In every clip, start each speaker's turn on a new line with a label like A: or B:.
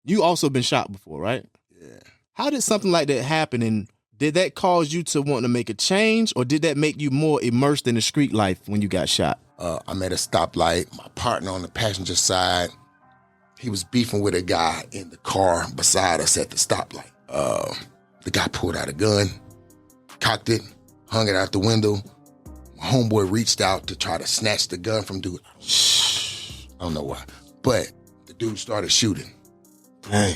A: You also been shot before, right?
B: Yeah.
A: How did something like that happen, and did that cause you to want to make a change, or did that make you more immersed in the street life when you got shot?
B: I'm at a stoplight. My partner on the passenger side, he was beefing with a guy in the car beside us at the stoplight. The guy pulled out a gun, cocked it, hung it out the window. My homeboy reached out to try to snatch the gun from dude. I don't know why. But the dude started shooting.
A: Dang.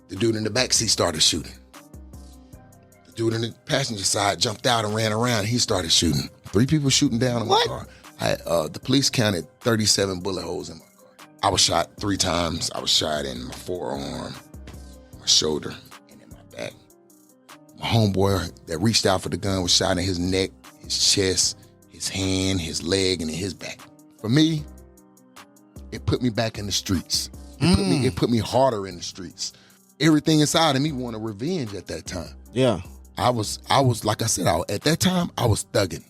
B: The dude in the backseat started shooting. The dude in the passenger side jumped out and ran around. He started shooting. 3 people shooting down in my car. The police counted 37 bullet holes in my car. I was shot 3 times. I was shot in my forearm, my shoulder, and in my back. My homeboy that reached out for the gun was shot in his neck, his chest, his hand, his leg, and in his back. For me, it put me back in the streets. It put me harder in the streets. Everything inside of me wanted revenge at that time.
A: Yeah.
B: I was like I said, at that time, I was thugging.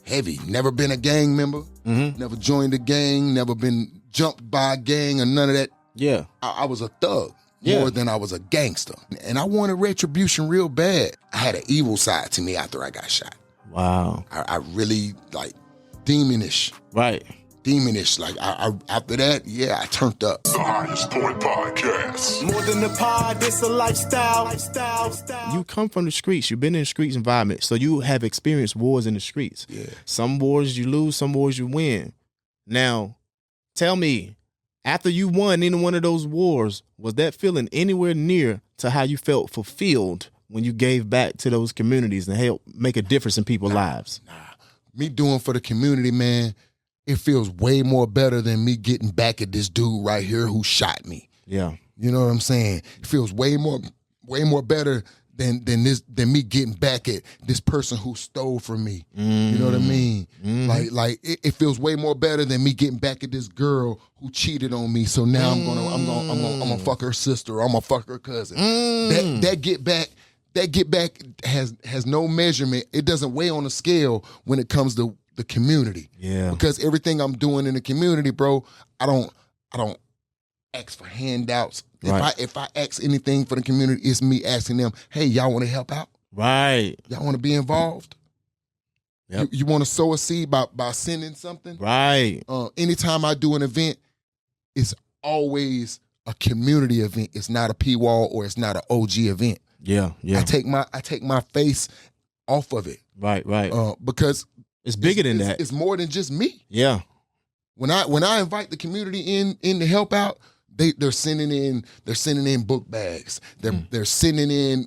B: Heavy. Never been a gang member. Never joined a gang. Never been jumped by a gang or none of that.
A: Yeah.
B: I was a thug more than I was a gangster. And I wanted retribution real bad. I had an evil side to me after I got shot.
A: Wow.
B: I really, like, demonish.
A: Right.
B: Demonish. Like, I after that, I turned up.
C: The Highest Point Podcast.
D: More than a pod, it's a lifestyle.
A: You come from the streets. You've been in the streets environment, so you have experienced wars in the streets.
B: Yeah.
A: Some wars you lose, some wars you win. Now, tell me, after you won any one of those wars, was that feeling anywhere near to how you felt fulfilled when you gave back to those communities and helped make a difference in people's lives?
B: Me doing for the community, man, it feels way more better than me getting back at this dude right here who shot me.
A: Yeah.
B: You know what I'm saying? It feels way more better than me getting back at this person who stole from me. You know what I mean? Like it feels way more better than me getting back at this girl who cheated on me. So now I'm gonna fuck her sister, or I'm gonna fuck her cousin. That get back has no measurement. It doesn't weigh on a scale when it comes to the community.
A: Yeah.
B: Because everything I'm doing in the community, bro, I don't ask for handouts.
A: Right.
B: If I ask anything for the community, it's me asking them, hey, y'all want to help out?
A: Right.
B: Y'all want to be involved?
A: Yep.
B: You want to sow a seed by sending something?
A: Right.
B: Anytime I do an event, it's always a community event. It's not a P-Wall or it's not an OG event.
A: Yeah.
B: I take my face off of it.
A: Right.
B: Because
A: It's bigger than that.
B: It's more than just me.
A: Yeah.
B: When I invite the community in to help out, they're sending in book bags. They're sending in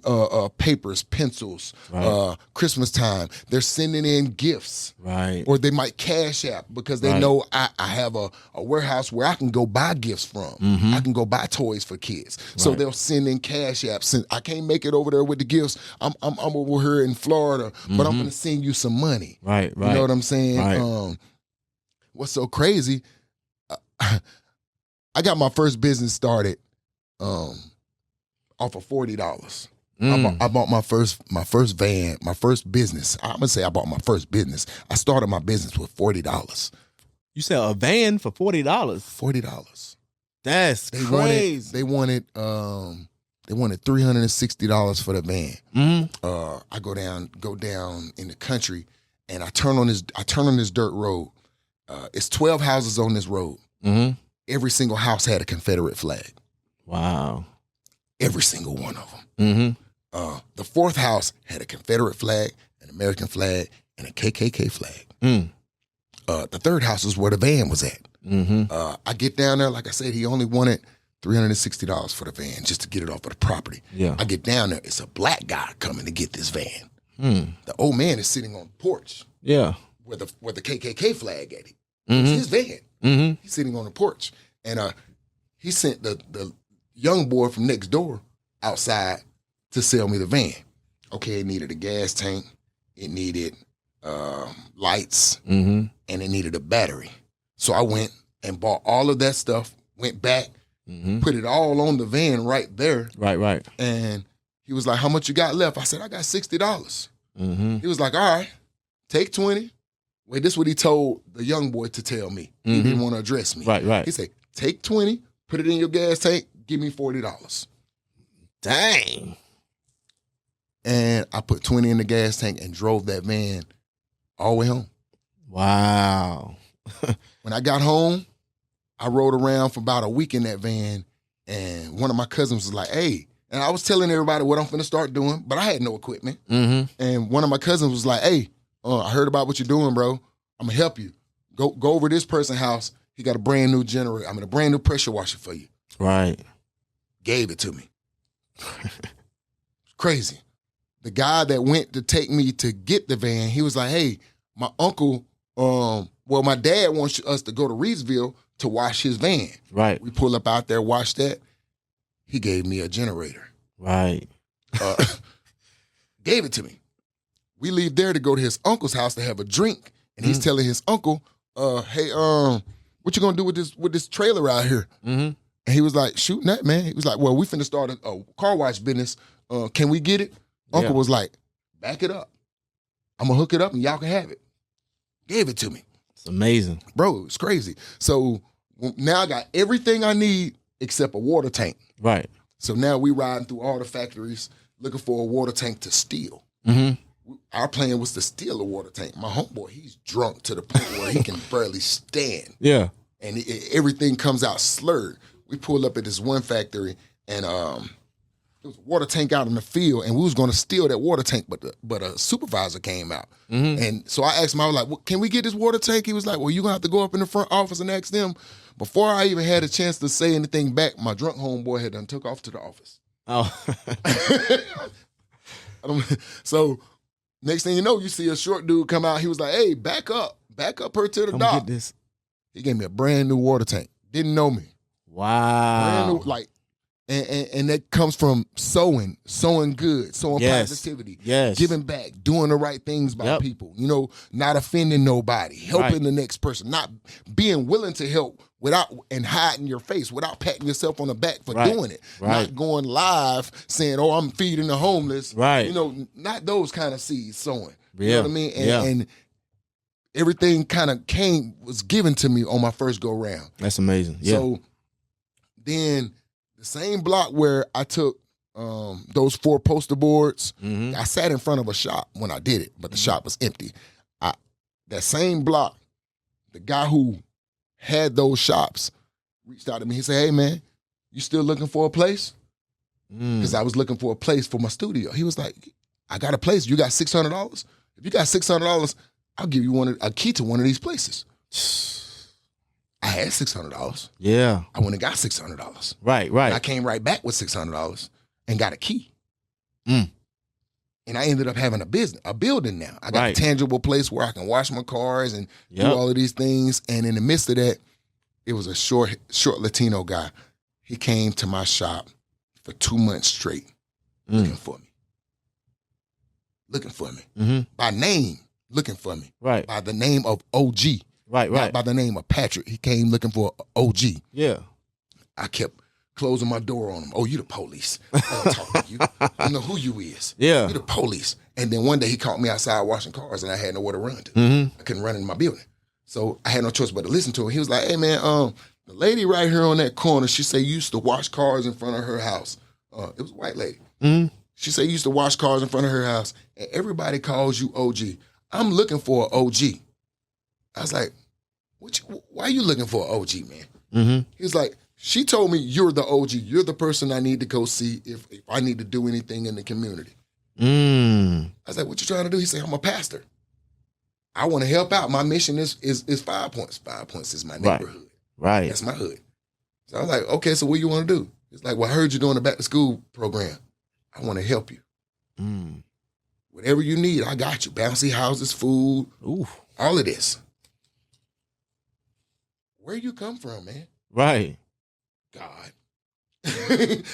B: papers, pencils.
A: Right.
B: Christmas time, they're sending in gifts.
A: Right.
B: Or they might cash app because they know I have a warehouse where I can go buy gifts from. I can go buy toys for kids. So they'll send in cash apps. And I can't make it over there with the gifts. I'm over here in Florida, but I'm gonna send you some money.
A: Right.
B: You know what I'm saying?
A: Right.
B: What's so crazy? I got my first business started off of $40. I bought my first van, my first business. I'm gonna say I bought my first business. I started my business with $40.
A: You sell a van for $40.
B: $40.
A: That's crazy.
B: They wanted $360 for the van. I go down in the country, and I turn on this dirt road. It's 12 houses on this road. Every single house had a Confederate flag.
A: Wow.
B: Every single one of them. The 4th house had a Confederate flag, an American flag, and a KKK flag. The 3rd house is where the van was at. I get down there, like I said, he only wanted $360 for the van just to get it off of the property.
A: Yeah.
B: I get down there, it's a black guy coming to get this van. The old man is sitting on the porch.
A: Yeah.
B: Where the KKK flag at it. It's his van. He's sitting on the porch. And he sent the young boy from next door outside to sell me the van. Okay, it needed a gas tank. It needed lights. And it needed a battery. So I went and bought all of that stuff, went back, put it all on the van right there.
A: Right.
B: And he was like, how much you got left? I said, I got $60. He was like, all right, take 20. Wait, this is what he told the young boy to tell me. He didn't want to address me.
A: Right.
B: He said, take 20, put it in your gas tank, give me $40.
A: Dang.
B: And I put 20 in the gas tank and drove that van all the way home.
A: Wow.
B: When I got home, I rode around for about a week in that van, and one of my cousins was like, hey, and I was telling everybody what I'm finna start doing, but I had no equipment.
A: Mm-hmm.
B: And one of my cousins was like, hey, I heard about what you're doing, bro. I'm gonna help you. Go over to this person's house. He got a brand new generator. I mean, a brand new pressure washer for you.
A: Right.
B: Gave it to me. Crazy. The guy that went to take me to get the van, he was like, hey, my uncle, my dad wants us to go to Reedsville to wash his van.
A: Right.
B: We pull up out there, wash that. He gave me a generator.
A: Right.
B: Gave it to me. We leave there to go to his uncle's house to have a drink. And he's telling his uncle, hey, what you gonna do with this trailer out here?
A: Mm-hmm.
B: And he was like, shooting that, man. He was like, well, we finna start a car wash business. Can we get it? Uncle was like, back it up. I'm gonna hook it up and y'all can have it. Gave it to me.
A: It's amazing.
B: Bro, it's crazy. So now I got everything I need except a water tank.
A: Right.
B: So now we riding through all the factories looking for a water tank to steal.
A: Mm-hmm.
B: Our plan was to steal a water tank. My homeboy, he's drunk to the point where he can barely stand.
A: Yeah.
B: And everything comes out slurred. We pulled up at this one factory, and there was a water tank out in the field, and we was going to steal that water tank, but a supervisor came out. Mm-hmm. And so I asked him, I was like, well, can we get this water tank? He was like, well, you're going to have to go up in the front office and ask them. Before I even had a chance to say anything back, my drunk homeboy had done took off to the office.
A: Oh.
B: So next thing you know, you see a short dude come out. He was like, hey, back up her to the dock.
A: Get this.
B: He gave me a brand new water tank. Didn't know me.
A: Wow.
B: Brand new, and that comes from sowing good, sowing positivity, giving back, doing the right things by people, not offending nobody, helping the next person, not being willing to help without and hiding your face, without patting yourself on the back for doing it, not going live saying, oh, I'm feeding the homeless, not those kind of seeds sowing. You know what I mean? And everything kind of was given to me on my first go round.
A: That's amazing. Yeah.
B: So then the same block where I took those 4 poster boards, I sat in front of a shop when I did it, but the shop was empty. That same block, the guy who had those shops reached out to me. He said, hey, man, you still looking for a place? Because I was looking for a place for my studio. He was like, I got a place. You got $600? If you got $600, I'll give you a key to one of these places. I had $600.
A: Yeah.
B: I went and got $600.
A: Right.
B: And I came right back with $600 and got a key. And I ended up having a building now. I got a tangible place where I can wash my cars and do all of these things. And in the midst of that, it was a short Latino guy. He came to my shop for 2 months straight looking for me. By name, looking for me.
A: Right.
B: By the name of OG.
A: Right.
B: Not by the name of Patrick. He came looking for OG.
A: Yeah.
B: I kept closing my door on him. Oh, you the police. I don't talk to you. I know who you is.
A: Yeah.
B: You the police. And then one day he caught me outside washing cars and I had nowhere to run to. I couldn't run in my building. So I had no choice but to listen to him. He was like, hey man, the lady right here on that corner, she said you used to wash cars in front of her house. It was a white lady. She said you used to wash cars in front of her house and everybody calls you OG. I'm looking for an OG. I was like, why are you looking for an OG, man? He was like, she told me you're the OG. You're the person I need to go see if I need to do anything in the community. I was like, what you trying to do? He said, I'm a pastor. I want to help out. My mission is 5 Points. 5 Points is my neighborhood.
A: Right.
B: That's my hood. So I was like, okay, so what do you want to do? It's like, well, I heard you doing the back to school program. I want to help you. Whatever you need, I got you. Bouncy houses, food, all of this. Where you come from, man?
A: Right.
B: God.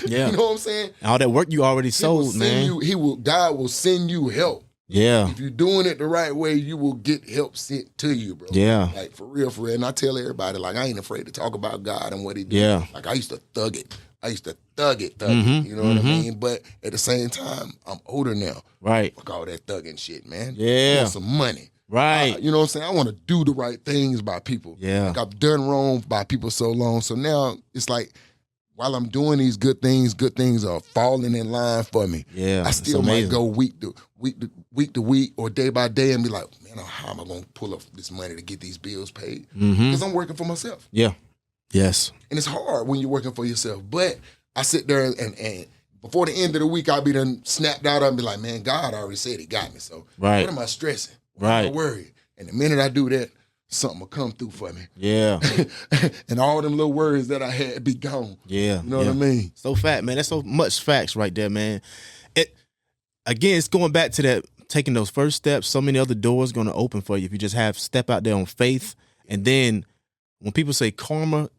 A: Yeah.
B: You know what I'm saying?
A: All that work you already sold, man.
B: God will send you help.
A: Yeah.
B: If you're doing it the right way, you will get help sent to you, bro.
A: Yeah.
B: Like, for real. And I tell everybody, like, I ain't afraid to talk about God and what he did.
A: Yeah.
B: Like, I used to thug it. You know what I mean? But at the same time, I'm older now.
A: Right.
B: Fuck all that thugging shit, man.
A: Yeah.
B: I want some money.
A: Right.
B: You know what I'm saying? I want to do the right things by people.
A: Yeah.
B: Like I've done wrong by people so long. So now it's like, while I'm doing these good things are falling in line for me.
A: Yeah,
B: I
A: it's
B: still might
A: amazing.
B: go week to week or day by day and be like, man, how am I going to pull up this money to get these bills paid? Because I'm working for myself.
A: Yeah. Yes.
B: And it's hard when you're working for yourself. But I sit there and before the end of the week, I'll be done snapped out and be like, man, God already said he got me. So
A: Right.
B: what am I stressing? What am I
A: Right.
B: worried? And the minute I do that, something will come through for me.
A: Yeah.
B: And all them little worries that I had be gone.
A: Yeah.
B: You know what I mean?
A: So fat, man. That's so much facts right there, man. It's going back to that, taking those first steps. So many other doors going to open for you if you just step out there on faith. And then when people say karma,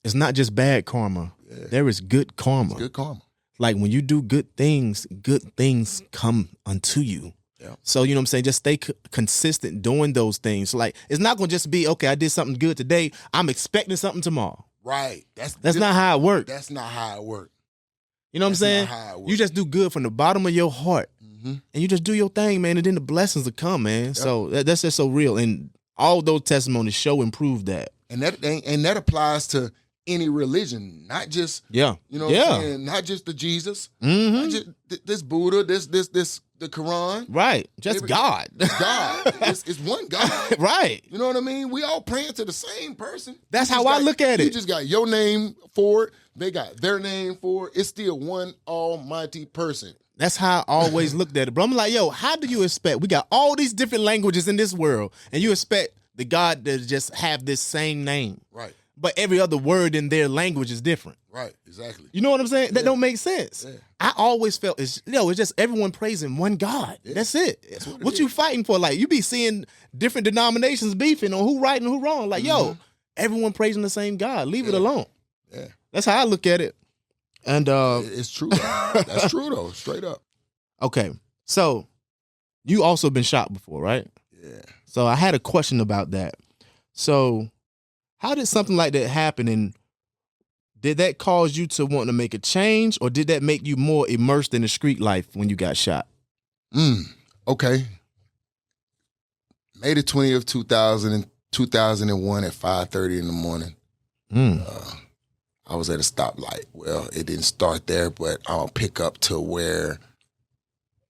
A: it's not just bad karma.
B: Yeah.
A: There is good karma.
B: It's good karma.
A: Like when you do good things come unto you.
B: Yeah.
A: So, you know what I'm saying? Just stay consistent doing those things. Like, it's not going to just be, okay, I did something good today. I'm expecting something tomorrow.
B: Right.
A: That's not how it works.
B: That's not how it works.
A: You know what I'm saying?
B: not how it works.
A: You just do good from the bottom of your heart.
B: Mm-hmm.
A: And you just do your thing, man, and then the blessings will come, man. Yep. So that's just so real. And all those testimonies show and prove that.
B: And that applies to any religion, not just
A: you know
B: what I'm saying? Not just the Jesus, not just this Buddha, this the Quran.
A: Right. Just God.
B: God. It's one God.
A: Right.
B: You know what I mean? We all praying to the same person.
A: That's how I look at it.
B: You just got your name for it. They got their name for it. It's still one almighty person.
A: That's how I always looked at it. But I'm like, yo, how do you expect? We got all these different languages in this world, and you expect the God to just have this same name.
B: Right.
A: But every other word in their language is different.
B: Right, exactly.
A: You know what I'm saying? That don't make sense.
B: Yeah.
A: I always felt it's just everyone praising one God. Yeah. That's it.
B: That's
A: what you fighting for? Like, you be seeing different denominations beefing on who right and who wrong. Like, yo, everyone praising the same God. Leave it alone.
B: Yeah.
A: That's how I look at it. And
B: it's true. That's true though, straight up.
A: Okay. So you also been shot before, right?
B: Yeah.
A: So I had a question about that. So how did something like that happen, and did that cause you to want to make a change, or did that make you more immersed in the street life when you got shot?
B: Okay. May the 20th, 2001 at 5:30 in the morning. I was at a stoplight. Well, it didn't start there, but I'll pick up to where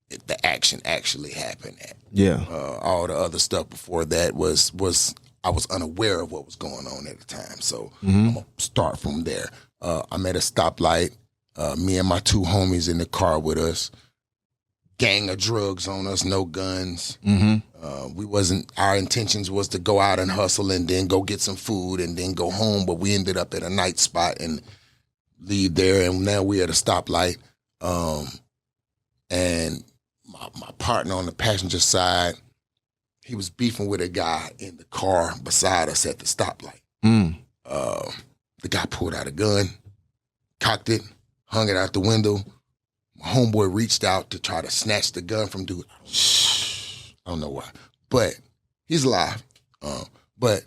B: the action actually happened at.
A: Yeah.
B: All the other stuff before that was I was unaware of what was going on at the time. So I'm going to start from there. I'm at a stoplight. Me and my two homies in the car with us. Gang of drugs on us, no guns. Our intentions was to go out and hustle and then go get some food and then go home, but we ended up at a night spot and leave there, and now we're at a stoplight. And my partner on the passenger side, he was beefing with a guy in the car beside us at the stoplight. The guy pulled out a gun, cocked it, hung it out the window. My homeboy reached out to try to snatch the gun from dude. I don't know why, but he's alive. But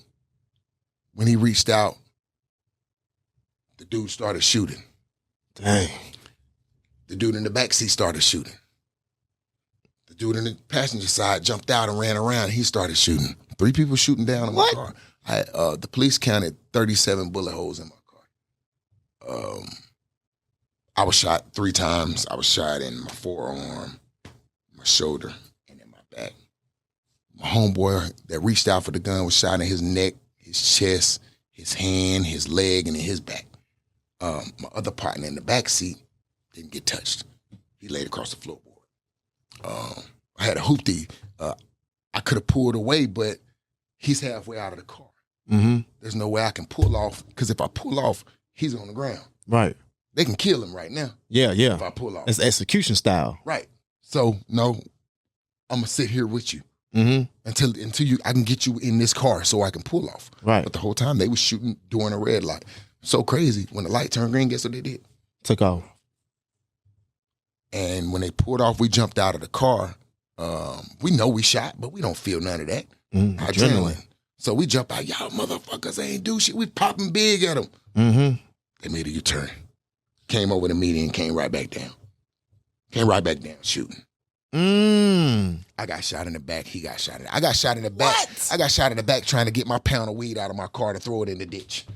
B: when he reached out, the dude started shooting.
A: Dang.
B: The dude in the backseat started shooting. The dude in the passenger side jumped out and ran around. He started shooting. 3 people shooting down in my car. The police counted 37 bullet holes in my car. I was shot 3 times. I was shot in my forearm, my shoulder, and in my back. My homeboy that reached out for the gun was shot in his neck, his chest, his hand, his leg, and in his back. My other partner in the back seat didn't get touched. He laid across the floorboard. I had a hoopty. I could have pulled away, but he's halfway out of the car. There's no way I can pull off, because if I pull off, he's on the ground.
A: Right.
B: They can kill him right now.
A: Yeah.
B: If I pull off.
A: It's execution style.
B: Right. So, no, I'm going to sit here with you until I can get you in this car so I can pull off.
A: Right.
B: But the whole time they was shooting during a red light. So crazy. When the light turned green, guess what they did?
A: Took off.
B: And when they pulled off, we jumped out of the car. We know we shot, but we don't feel none of that. Adrenaline. So we jump out. Y'all motherfuckers ain't do shit. We popping big at them. They made a U-turn. Came over the median, came right back down. Shooting. I got shot in the back. He got shot in I got shot in the back.
A: What?
B: I got shot in the back trying to get my pound of weed out of my car to throw it in the ditch.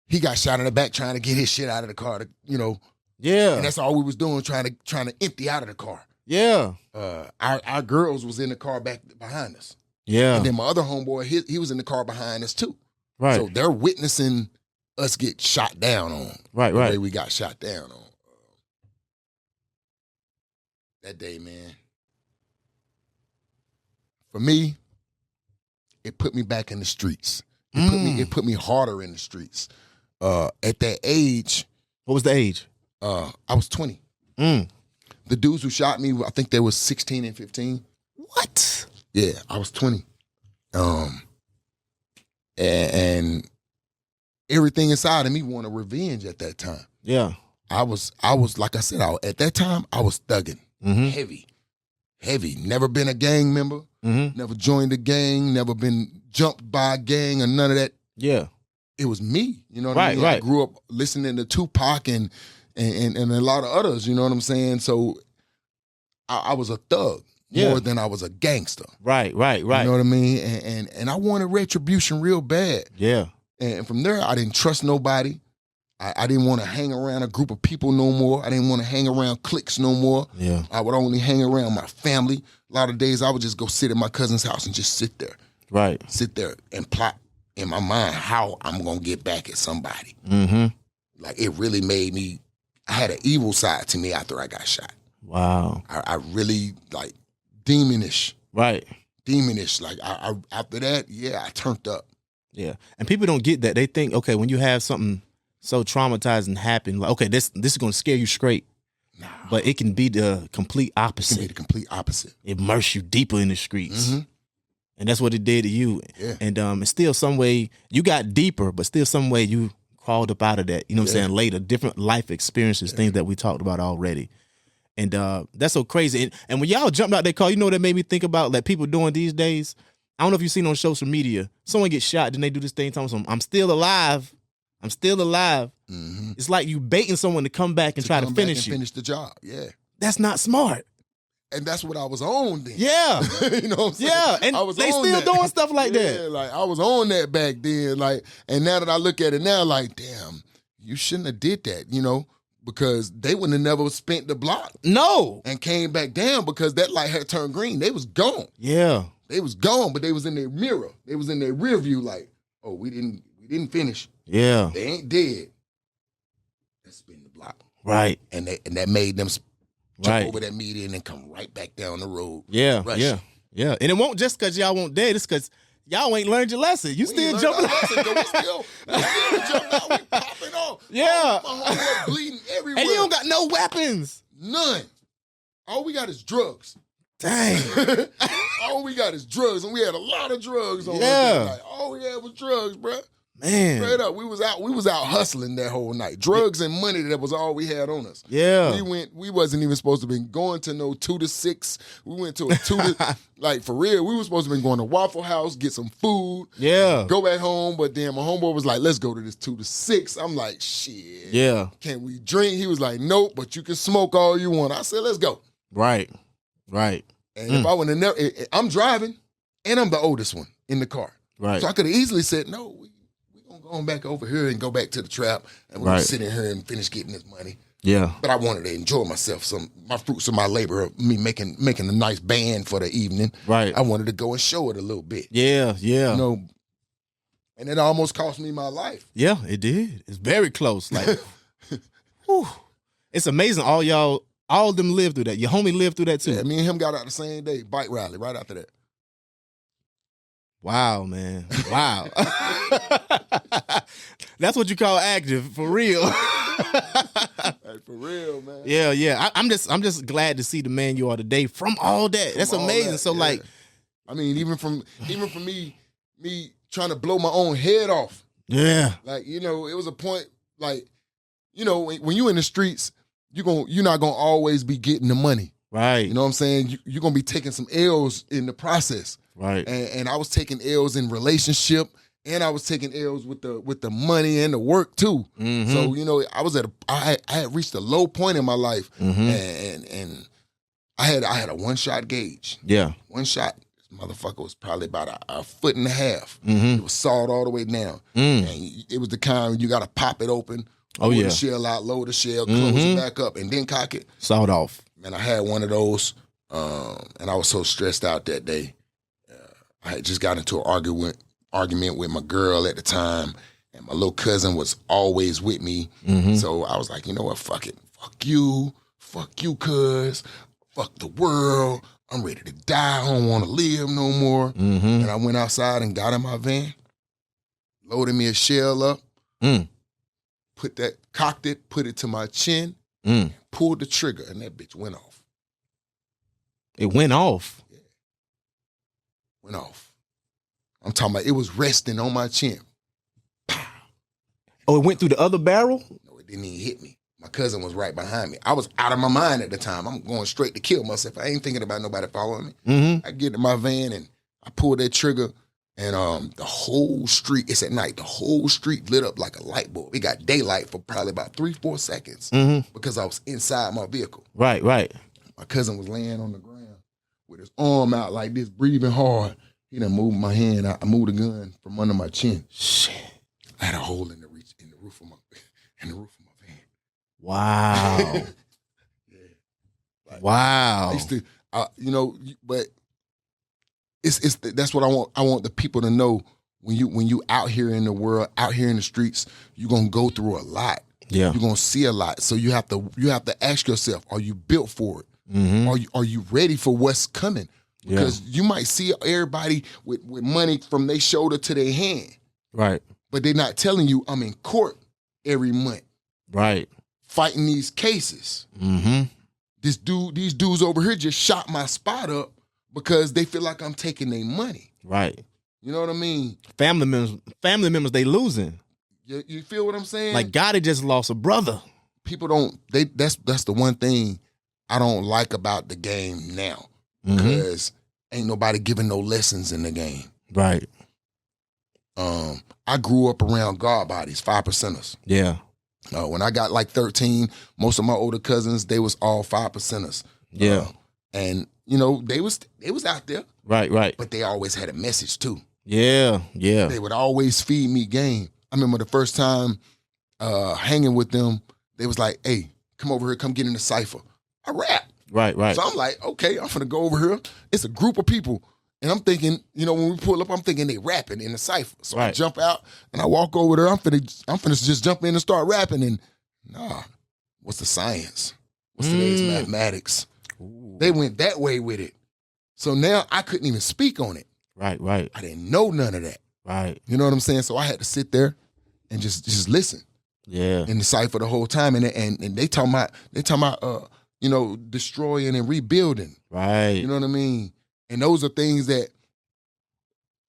B: He got shot in the back trying to get his shit out of the car to,
A: Yeah.
B: and that's all we was doing, trying to empty out of the car.
A: Yeah.
B: Our girls was in the car back behind us.
A: Yeah.
B: And then my other homeboy, he was in the car behind us too.
A: Right.
B: So they're witnessing us get shot down on.
A: Right,
B: The
A: right.
B: way we got shot down on. That day, man. For me, it put me back in the streets. It put me harder in the streets. At that age,
A: What was the age?
B: I was 20. The dudes who shot me, I think they was 16 and 15.
A: What?
B: Yeah, I was 20. And everything inside of me wanted revenge at that time.
A: Yeah.
B: I was like I said, at that time I was thugging, heavy. Never been a gang member, never joined a gang, never been jumped by a gang or none of that.
A: Yeah.
B: It was me, you know what I
A: Right,
B: mean?
A: right.
B: I grew up listening to Tupac and a lot of others, you know what I'm saying? So I was a thug
A: Yeah.
B: more than I was a gangster.
A: Right, right, right.
B: You know what I mean? And I wanted retribution real bad.
A: Yeah.
B: And from there, I didn't trust nobody. I didn't want to hang around a group of people no more. I didn't want to hang around cliques no more.
A: Yeah.
B: I would only hang around my family. A lot of days I would just go sit at my cousin's house and just sit there
A: Right.
B: and plot in my mind how I'm going to get back at somebody. Like it really made me, I had an evil side to me after I got shot.
A: Wow.
B: I really like demonish.
A: Right.
B: Like I after that, yeah, I turned up.
A: Yeah. And people don't get that. They think, okay, when you have something so traumatizing happen, like, okay, this is going to scare you straight.
B: Nah.
A: But it can be the complete
B: It can be
A: opposite.
B: the complete opposite.
A: Immerse you deeper in the streets. And that's what it did to you.
B: Yeah.
A: And it's still some way you got deeper, but still some way you crawled up out of that. You know what I'm saying? Later, different life experiences, things that we talked about already. And that's so crazy. And when y'all jumped out that car, you know what that made me think about that people doing these days? I don't know if you've seen on social media, someone gets shot, then they do this thing telling them, I'm still alive. I'm still alive. It's like you baiting someone to come back and try to
B: come back
A: finish
B: and
A: you.
B: finish the job. Yeah.
A: That's not smart.
B: And that's what I was on then.
A: Yeah.
B: You know what I'm saying?
A: Yeah. And
B: I was
A: they
B: on
A: still
B: that.
A: doing stuff like
B: Yeah,
A: that.
B: like I was on that back then. Like, and now that I look at it now, like, damn, you shouldn't have did that, because they wouldn't have never spent the block
A: No.
B: and came back down because that light had turned green. They was gone.
A: Yeah.
B: They was gone, but they was in their mirror. They was in their rear view, like, oh, we didn't finish.
A: Yeah.
B: They ain't dead. Let's spin the block.
A: Right.
B: And that made them jump
A: Right.
B: over that median and come right back down the road.
A: Yeah.
B: Rush.
A: Yeah. Yeah. And it won't just because y'all won't dead. It's because y'all ain't learned your lesson. You still jumping out.
B: We still jumping out. We popping off.
A: Yeah.
B: My homeboy bleeding everywhere.
A: And you don't got no weapons.
B: None. All we got is drugs.
A: Dang.
B: All we got is drugs, and we had a lot of drugs on.
A: Yeah.
B: Like, all we had was drugs, bro.
A: Man.
B: Straight up, we was out hustling that whole night. Drugs and money, that was all we had on us.
A: Yeah.
B: We wasn't even supposed to be going to no 2 to 6. We went to a 2 to, like for real, we were supposed to be going to Waffle House, get some food,
A: Yeah.
B: go back home. But then my homeboy was like, let's go to this 2 to 6. I'm like, shit.
A: Yeah.
B: Can we drink? He was like, nope, but you can smoke all you want. I said, let's go.
A: Right. Right.
B: And if I would have never, I'm driving, and I'm the oldest one in the car.
A: Right.
B: So I could have easily said, no, we're going to go on back over here and go back to the trap, and we're going
A: Right.
B: to sit in here and finish getting this money.
A: Yeah.
B: But I wanted to enjoy myself, my fruits of my labor, of me making a nice band for the evening.
A: Right.
B: I wanted to go and show it a little bit.
A: Yeah. Yeah.
B: And it almost cost me my life.
A: Yeah, it did. It's very close. Like, whew. It's amazing. All of them lived through that. Your homie lived through that too.
B: Yeah, me and him got out the same day, bike rally, right after that.
A: Wow, man. Wow. That's what you call active, for real.
B: Like, for real, man.
A: Yeah, yeah. I'm just glad to see the man you are today from all that. That's
B: From all
A: amazing.
B: that,
A: So
B: yeah.
A: like,
B: I mean, even from me trying to blow my own head off.
A: yeah,
B: Like, it was a point, like, when you in the streets, you're not gonna always be getting the money.
A: right,
B: You know what I'm saying? You're gonna be taking some L's in the process.
A: right,
B: And I was taking L's in relationship, and I was taking L's with the money and the work too.
A: Mhm.
B: So I was I had reached a low point in my life, and I had a 1-shot gauge.
A: Yeah.
B: 1 shot. This motherfucker was probably about a foot and a half.
A: Mm-hmm.
B: It was sawed all the way down. And it was the kind you got to pop it open, pull the shell out, load the shell, close it back up, and then cock it.
A: Sawed off.
B: Man, I had one of those, and I was so stressed out that day. I had just got into an argument with my girl at the time, and my little cousin was always with me. So I was like, you know what, fuck it. Fuck you, cuz. Fuck the world. I'm ready to die. I don't want to live no more. And I went outside and got in my van, loaded me a shell up, cocked it, put it to my chin, pulled the trigger, and that bitch went off.
A: It went off?
B: Yeah. Went off. I'm talking about it was resting on my chin. Pow.
A: Oh, it went through the other barrel?
B: No, it didn't even hit me. My cousin was right behind me. I was out of my mind at the time. I'm going straight to kill myself. I ain't thinking about nobody following me. I get in my van and I pull that trigger, and the whole street, it's at night, the whole street lit up like a light bulb. It got daylight for probably about 3-4 seconds because I was inside my vehicle.
A: Right.
B: My cousin was laying on the ground with his arm out like this, breathing hard. He done moved my hand. I moved the gun from under my chin.
A: Shit.
B: I had a hole in the roof of my van.
A: Wow. Wow.
B: I used to, but that's what I want. I want the people to know when you out here in the world, out here in the streets, you're gonna go through a lot.
A: Yeah.
B: You're gonna see a lot. So you have to ask yourself, are you built for it? Are you ready for what's coming? Because you might see everybody with money from their shoulder to their hand.
A: Right.
B: But they're not telling you I'm in court every month.
A: Right.
B: Fighting these cases. These dudes over here just shot my spot up because they feel like I'm taking their money.
A: Right.
B: You know what I mean?
A: Family members, they losing.
B: You feel what I'm saying?
A: Like Gotti just lost a brother.
B: People don't. That's the one thing I don't like about the game now, because ain't nobody giving no lessons in the game.
A: Right.
B: I grew up around God bodies, 5%ers.
A: Yeah.
B: When I got like 13, most of my older cousins, they was all 5%ers.
A: Yeah.
B: And they was out there.
A: Right.
B: But they always had a message too.
A: Yeah.
B: They would always feed me game. I remember the first time hanging with them, they was like, "Hey, come over here, come get in the cypher." I rap.
A: Right.
B: So I'm like, okay, I'm finna go over here. It's a group of people. And I'm thinking, when we pull up, I'm thinking they rapping in the cypher. So I jump out and I walk over there. I'm finna just jump in and start rapping. And nah, what's the science? What's today's mathematics? Ooh. They went that way with it. So now I couldn't even speak on it. Right. I didn't know none of that. Right. You know what I'm saying? So I had to sit there and just listen. Yeah. In the cypher the whole time. And they talking about destroying and rebuilding. Right. You know what I mean? And those are things that,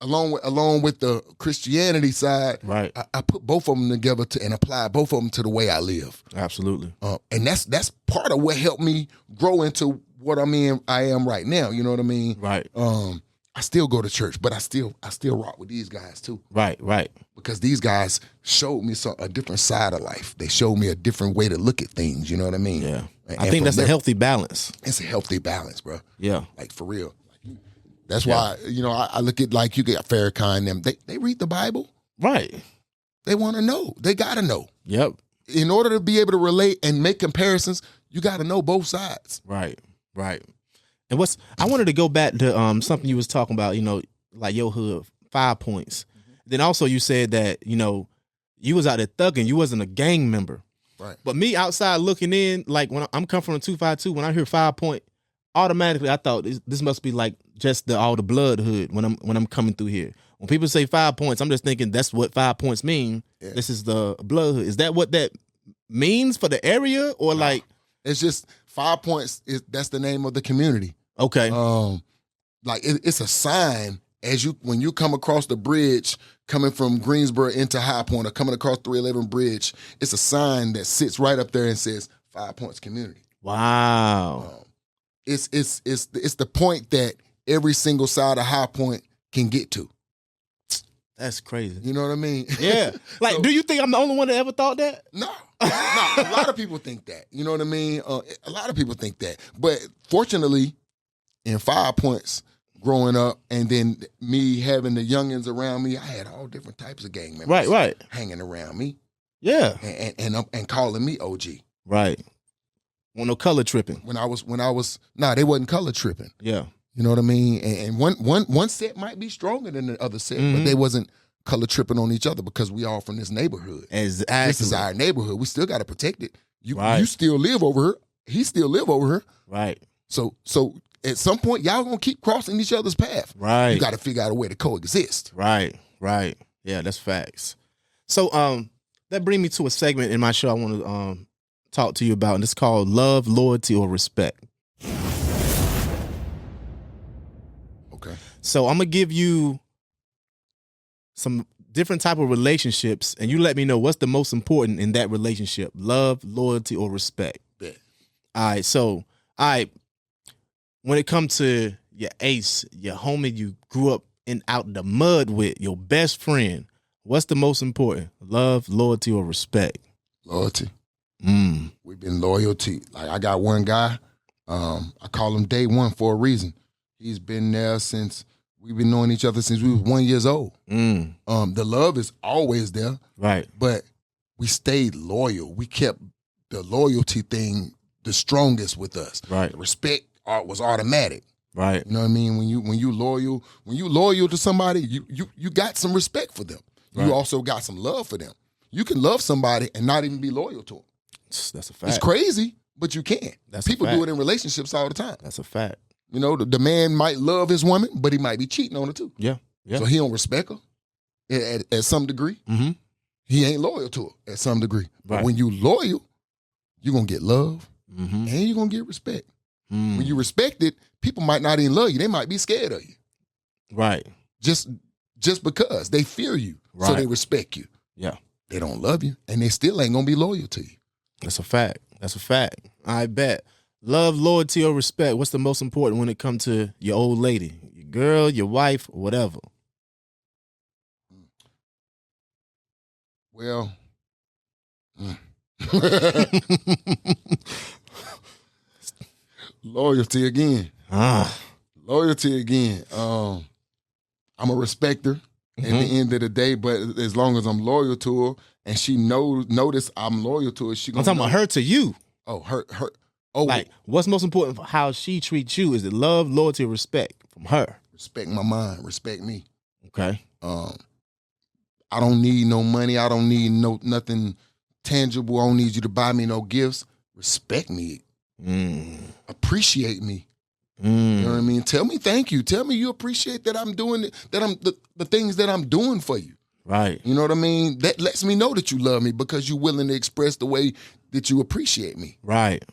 B: along with the Christianity side, right? I put both of them together and apply both of them to the way I live. Absolutely. And that's part of what helped me grow into what I am right now. You know what I mean? Right. I still go to church, but I still rock with these guys too. Right. Because these guys showed me a different side of life. They showed me a different way to look at things. You know what I mean? Yeah.
A: I think that's a healthy balance.
B: It's a healthy balance, bro. Yeah. Like for real. That's why, I look at like you get Farrakhan and them. They read the Bible. Right. They want to know. They got to know. Yep. In order to be able to relate and make comparisons, you got to know both sides. Right.
A: And I wanted to go back to something you was talking about, like your hood, 5 points. Then also you said that, you was out there thugging. You wasn't a gang member. Right. But me outside looking in, like when I'm coming from a 252, when I hear 5 point, automatically I thought this must be like just all the blood hood when I'm coming through here. When people say 5 points, I'm just thinking that's what 5 points mean. Yeah. This is the blood hood. Is that what that means for the area, or like
B: it's just 5 points? That's the name of the community. Okay. Like it's a sign when you come across the bridge coming from Greensboro into High Point or coming across 311 Bridge. It's a sign that sits right up there and says 5 Points Community. Wow. It's the point that every single side of High Point can get to.
A: That's crazy.
B: You know what I mean?
A: Yeah. Like, do you think I'm the only one that ever thought that?
B: No. No, a lot of people think that. You know what I mean? A lot of people think that. But fortunately, in 5 Points growing up, and then me having the youngins around me, I had all different types of gang members
A: Right.
B: hanging around me
A: Yeah.
B: and calling me OG.
A: Right. Want no color tripping.
B: When I was they wasn't color tripping.
A: Yeah.
B: You know what I mean? And one set might be stronger than the other set, but they wasn't color tripping on each other because we all from this neighborhood.
A: Exactly.
B: This is our neighborhood. We still got to protect it. You
A: Right.
B: still live over here. He still live over here.
A: Right.
B: So at some point, y'all gonna keep crossing each other's path.
A: Right.
B: You got to figure out a way to coexist.
A: Right. Yeah, that's facts. So that brings me to a segment in my show I want to talk to you about, and it's called Love, Loyalty, or Respect.
B: Okay.
A: So I'm gonna give you some different type of relationships, and you let me know what's the most important in that relationship: love, loyalty, or respect.
B: Bet.
A: All right. When it comes to your ace, your homie you grew up out the mud with, your best friend, what's the most important? Love, loyalty, or respect?
B: Loyalty.
A: Mm.
B: We've been loyalty. Like I got one guy, I call him Day One for a reason. He's been there since we've been knowing each other since we was 1 year old.
A: Mm.
B: The love is always there,
A: Right.
B: but we stayed loyal. We kept the loyalty thing the strongest with us.
A: Right.
B: The respect was automatic.
A: Right.
B: You know what I mean? When you loyal to somebody, you got some respect for them.
A: Right.
B: You also got some love for them. You can love somebody and not even be loyal to them.
A: That's a fact.
B: It's crazy, but you can.
A: That's a
B: People
A: fact.
B: do it in relationships all the time.
A: That's a fact.
B: You know, the man might love his woman, but he might be cheating on her too.
A: Yeah. Yeah.
B: So he don't respect her at some degree.
A: Mm-hmm.
B: He ain't loyal to her at some degree. But
A: Right.
B: when you loyal, you're going to get love
A: Mm-hmm.
B: and you're going to get respect. When you respect it, people might not even love you. They might be scared of you.
A: Right.
B: Just because they fear you. So
A: Right.
B: they respect you.
A: Yeah.
B: They don't love you and they still ain't going to be loyal to you.
A: That's a fact. That's a fact. I bet. Love, loyalty, or respect. What's the most important when it comes to your old lady, your girl, your wife, or whatever?
B: Well, loyalty again. Loyalty again. I'm a respecter at the end of the day, but as long as I'm loyal to her and she notice I'm loyal to her, she
A: I'm
B: gonna
A: talking
B: know.
A: about her to you.
B: Oh, her. Oh,
A: Like, what's most important for how she treats you? Is it love, loyalty, or respect from her?
B: respect my mind. Respect me.
A: Okay.
B: I don't need no money. I don't need nothing tangible. I don't need you to buy me no gifts. Respect me. Appreciate me. You know what I mean? Tell me thank you. Tell me you appreciate that I'm doing it, that I'm the things that I'm doing for you.
A: Right.
B: You know what I mean? That lets me know that you love me because you're willing to express the way that you appreciate me.
A: Right.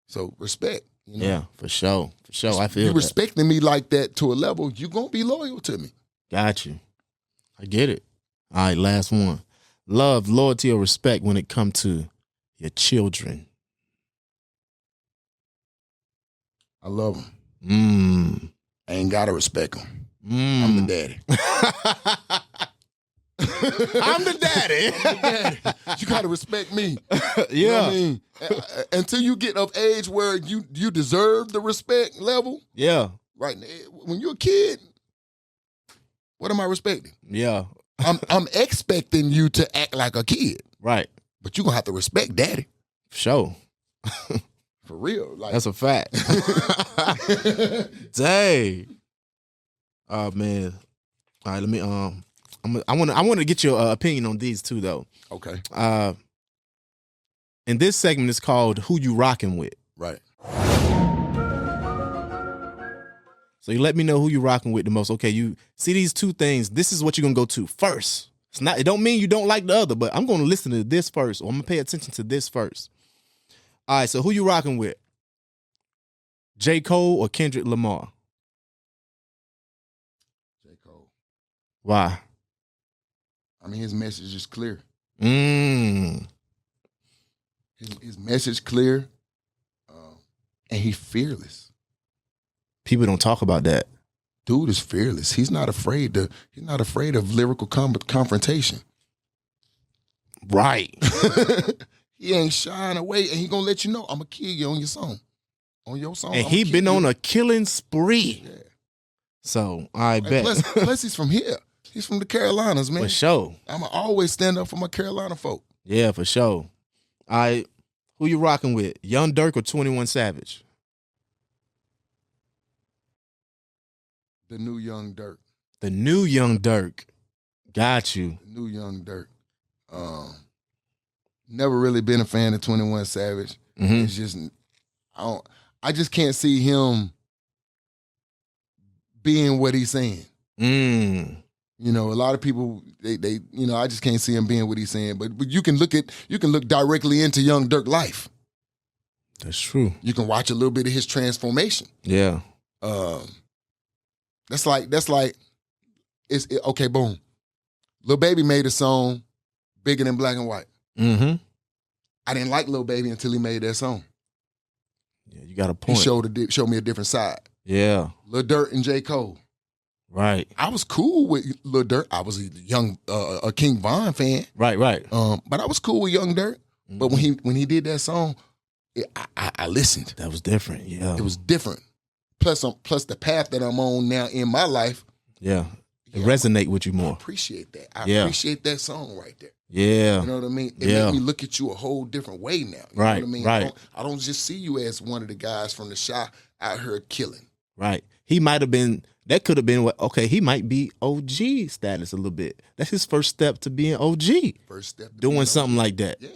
B: So respect. You know?
A: Yeah, for sure. For sure. I feel
B: You
A: that.
B: respecting me like that to a level, you're gonna be loyal to me.
A: Got you. I get it. All right, last one. Love, loyalty, or respect when it comes to your children.
B: I love them. I ain't gotta respect them. I'm the daddy.
A: I'm the daddy.
B: You gotta respect me.
A: Yeah.
B: You know what I mean? Until you get of age where you deserve the respect level,
A: Yeah.
B: right? When you're a kid, what am I respecting?
A: Yeah.
B: I'm expecting you to act like a kid,
A: Right.
B: but you're gonna have to respect daddy.
A: For sure.
B: For real. Like
A: That's a fact. Dang. Oh man. All right, let me I want to get your opinion on these two though.
B: okay.
A: And this segment is called Who You Rocking With.
B: Right.
A: So you let me know who you rocking with the most. Okay, you see these two things. This is what you're gonna go to first. It don't mean you don't like the other, but I'm gonna listen to this first, or I'm gonna pay attention to this first. All right, so who you rocking with? J. Cole or Kendrick Lamar?
B: J. Cole.
A: Why?
B: I mean, his message is clear.
A: Mm.
B: His message clear, and he's fearless.
A: People don't talk about that.
B: Dude is fearless. He's not afraid of lyrical confrontation.
A: Right.
B: He ain't shying away, and he gonna let you know, I'm gonna kill you on your song. On your song.
A: And
B: I'ma
A: he
B: kill
A: been
B: you.
A: on a killing spree.
B: Yeah.
A: So I
B: And
A: bet.
B: plus he's from here. He's from the Carolinas, man.
A: For sure.
B: I'ma always stand up for my Carolina folk.
A: Yeah, for sure. Who you rocking with? Young Durk or 21 Savage?
B: The new Young Durk.
A: The new Young Durk. Got you.
B: The new Young Durk. Never really been a fan of 21 Savage.
A: Mhm.
B: It's just I just can't see him being what he's saying.
A: Mm.
B: You know, a lot of people they I just can't see him being what he's saying. But you can look directly into Young Durk life.
A: That's true.
B: You can watch a little bit of his transformation.
A: Yeah.
B: That's like okay, boom. Lil Baby made a song Bigger Than Black and White.
A: Mm-hmm.
B: I didn't like Lil Baby until he made that song.
A: Yeah, you got a
B: He
A: point.
B: showed me a different side.
A: Yeah.
B: Lil Durk and J. Cole.
A: Right.
B: I was cool with Lil Durk. I was a young a King Von fan.
A: Right.
B: But I was cool with Young Durk. But when he did that song, I listened.
A: That was different. Yeah.
B: It was different. Plus the path that I'm on now in my life.
A: Yeah. It resonate with you
B: I
A: more.
B: appreciate that. I
A: Yeah.
B: appreciate that song right there.
A: Yeah.
B: You know what I mean? It
A: Yeah.
B: made me look at you a whole different way now. You
A: Right,
B: know what I mean?
A: right.
B: I don't just see you as one of the guys from the shop out here killing.
A: Right. He might have been, that could have been what, okay, he might be OG status a little bit. That's his first step to being OG.
B: First step. to
A: Doing
B: being
A: something
B: on-
A: like that.
B: Yeah.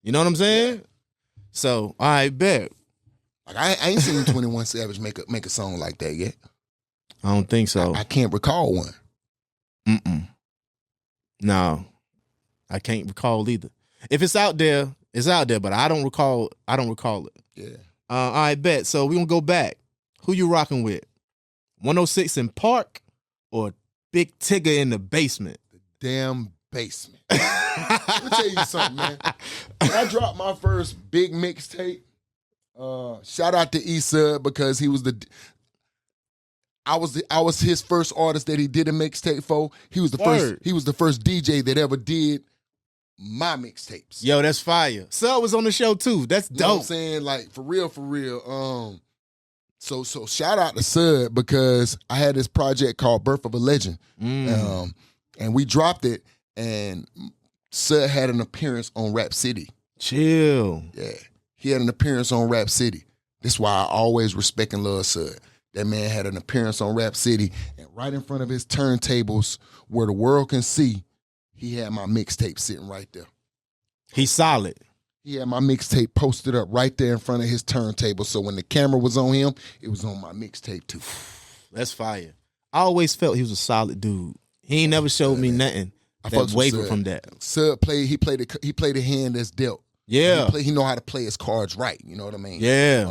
A: You know what I'm saying? So, I bet.
B: Like I ain't seen 21 Savage make a song like that yet.
A: I don't think so.
B: I can't recall one.
A: No. I can't recall either. If it's out there, it's out there, but I don't recall it.
B: Yeah.
A: I bet. So we're gonna go back. Who you rocking with? 106 in Park or Big Tigger in the basement?
B: Damn basement. Let me tell you something, man. When I dropped my first big mixtape, shout out to E-Sub because he was I was his first artist that he did a mixtape for. He was the
A: Word.
B: first DJ that ever did my mixtapes.
A: Yo, that's fire. Sub was on the show too. That's
B: You know what I'm
A: dope.
B: saying? Like for real. So shout out to Sub because I had this project called Birth of a Legend.
A: Mm.
B: And we dropped it and Sub had an appearance on Rap City.
A: Chill.
B: Yeah. He had an appearance on Rap City. That's why I always respect and love Sub. That man had an appearance on Rap City, and right in front of his turntables where the world can see, he had my mixtape sitting right there.
A: He's solid.
B: He had my mixtape posted up right there in front of his turntable. So when the camera was on him, it was on my mixtape too.
A: That's fire. I always felt he was a solid dude. He ain't never showed me nothing
B: I
A: that
B: fucks with
A: wavered
B: Sub.
A: from that.
B: Sub he played a hand that's dealt.
A: Yeah.
B: He know how to play his cards right. You know what I mean?
A: Yeah.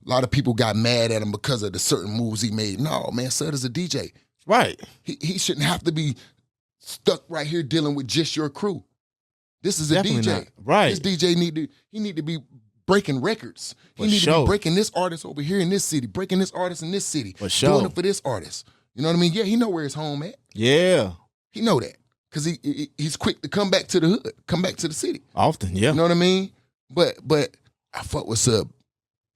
B: A lot of people got mad at him because of the certain moves he made. No, man, Sud is a DJ.
A: Right.
B: He shouldn't have to be stuck right here dealing with just your crew. This is a
A: Definitely
B: DJ.
A: not. Right.
B: This DJ need to be breaking records. He
A: For
B: need to
A: sure.
B: be breaking this artist over here in this city, breaking this artist in this city,
A: For sure.
B: doing it for this artist. You know what I mean? Yeah, he know where his home at.
A: Yeah.
B: He know that because he's quick to come back to the hood, come back to the city.
A: Often, yeah.
B: You know what I mean? But I fuck with Sub.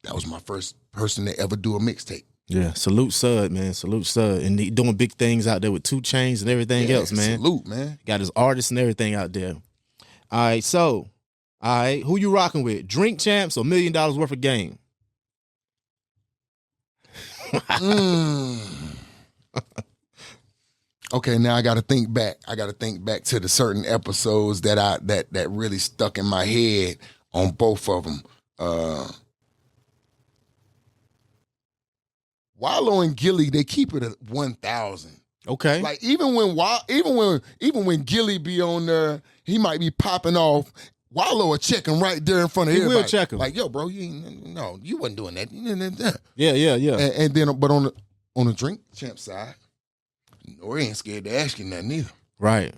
B: That was my first person to ever do a mixtape.
A: Yeah. Salute Sud, man. Salute Sud. And he doing big things out there with 2 Chainz and everything else, man.
B: Salute, man.
A: Got his artists and everything out there. All right, so, who you rocking with? Drink Champs or $1 Million worth of game?
B: Okay, now I got to think back. I got to think back to the certain episodes that really stuck in my head on both of them. Wallow and Gilly, they keep it at 1,000.
A: Okay.
B: Like even when Gilly be on there, he might be popping off. Wallow will check him right there in front of
A: He will
B: everybody.
A: check him.
B: Like, yo, bro, you wasn't doing that.
A: Yeah.
B: And then, but on the Drink Champ side, Nori ain't scared to ask you nothing either.
A: Right.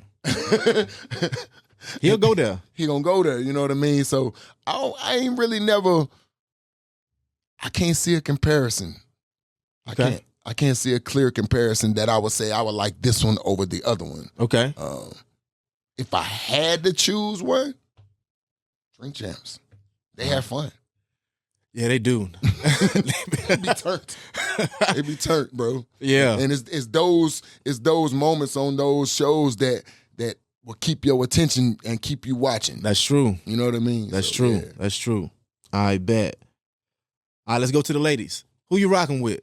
A: He'll go there.
B: He gonna go there, you know what I mean? So I ain't really never. I can't see a comparison.
A: Okay.
B: I can't see a clear comparison that I would say I would like this one over the other one.
A: Okay.
B: If I had to choose one, Drink Champs. They have fun.
A: Yeah, they do.
B: They be turned. They be turned, bro.
A: Yeah.
B: And it's those moments on those shows that will keep your attention and keep you watching.
A: That's true.
B: You know what I mean?
A: That's
B: So,
A: true.
B: yeah.
A: That's true. I bet. All right, let's go to the ladies. Who you rocking with?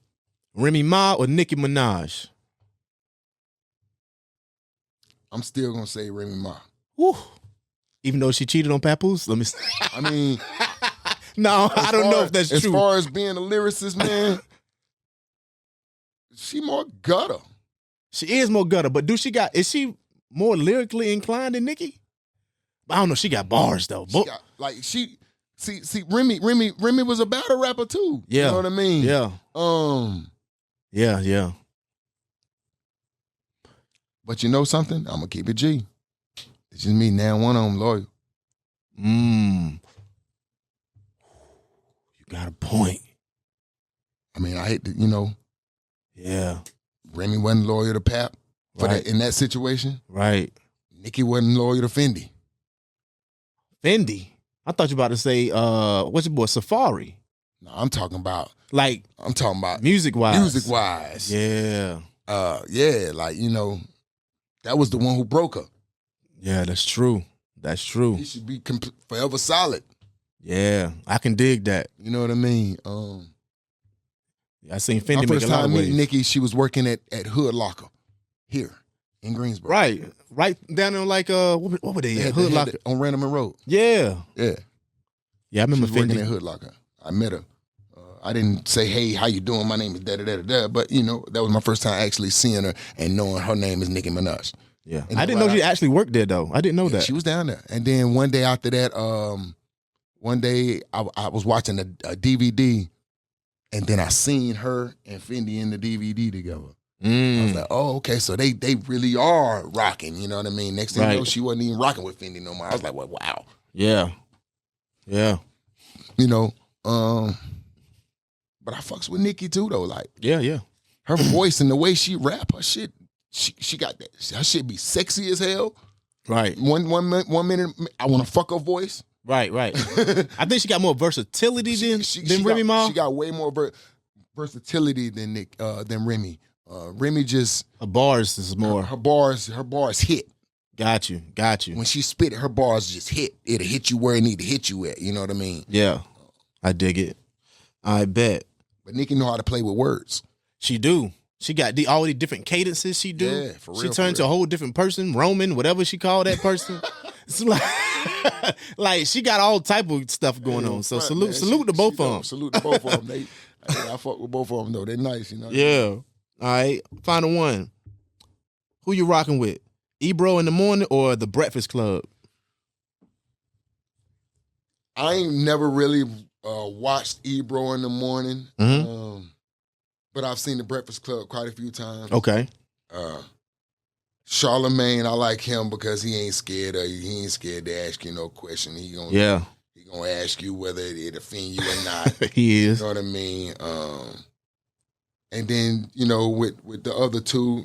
A: Remy Ma or Nicki Minaj?
B: I'm still gonna say Remy Ma.
A: Woo. Even though she cheated on Papoose? Let me
B: I mean,
A: No, I don't know if that's
B: as
A: true.
B: As far as being a lyricist, man, she more gutter.
A: She is more gutter, but is she more lyrically inclined than Nicki? I don't know. She got bars though.
B: See, Remy was a battle rapper too.
A: Yeah.
B: You know what I mean?
A: Yeah. Yeah.
B: But you know something? I'm gonna keep it G. It's just me now. One of them loyal.
A: You got a point.
B: I mean, I hate to,
A: Yeah.
B: Remy wasn't loyal to Pap
A: Right.
B: in that situation.
A: Right.
B: Nicki wasn't loyal to Fendi.
A: Fendi. I thought you were about to say, what's your boy, Safari?
B: No, I'm talking about
A: Music-wise.
B: music-wise.
A: Yeah.
B: That was the one who broke her.
A: Yeah, that's true. That's true.
B: He should be forever solid.
A: Yeah, I can dig that.
B: You know what I mean?
A: I seen
B: My
A: Fendi make
B: first
A: a lot
B: time
A: of
B: meeting
A: waves.
B: Nicki, she was working at Hood Locker here in Greensboro.
A: Right down there like, what were they at? Hood Locker.
B: On Random Road.
A: Yeah.
B: Yeah.
A: Yeah, I remember
B: She was working at
A: Fendi.
B: Hood Locker. I met her. I didn't say, hey, how you doing? My name is da-da-da-da-da. But, that was my first time actually seeing her and knowing her name is Nicki Minaj.
A: Yeah.
B: And
A: I didn't know she actually worked there, though. I didn't know that.
B: She was down there. And then one day after that, one day I was watching a DVD, and then I seen her and Fendi in the DVD together. I was like, oh, okay, so they really are rocking, you know what I mean? Next thing you know, she wasn't even rocking with Fendi no more. I was like, well, wow.
A: Yeah.
B: But I fucks with Nicki too, though. Like,
A: Yeah.
B: her voice and the way she rap, her shit, she got that. Her shit be sexy as hell.
A: Right.
B: One minute, I want to fuck her voice.
A: Right. I think she got more versatility than Remy Ma.
B: She got way more versatility than Remy. Remy just
A: Her bars is more.
B: her bars hit.
A: Got you.
B: When she spit it, her bars just hit. It'll hit you where it need to hit you at. You know what I mean?
A: Yeah. I dig it. I bet.
B: But Nicki know how to play with words.
A: She do. She got all the different cadences she do.
B: Yeah, for real,
A: She
B: for
A: turned to a
B: real.
A: whole different person, Roman, whatever she called that person. It's like she got all type of stuff going on. So salute to both of them.
B: Salute to both of them. I fuck with both of them though. They're nice, you know.
A: Yeah. All right. Final one. Who you rocking with? Ebro in the morning or the Breakfast Club?
B: I ain't never really watched Ebro in the morning, but I've seen the Breakfast Club quite a few times.
A: Okay.
B: Charlemagne, I like him because he ain't scared of you. He ain't scared to ask you no question. He gonna ask you whether it offend you or not.
A: He is.
B: You know what I mean? And then, with the other two,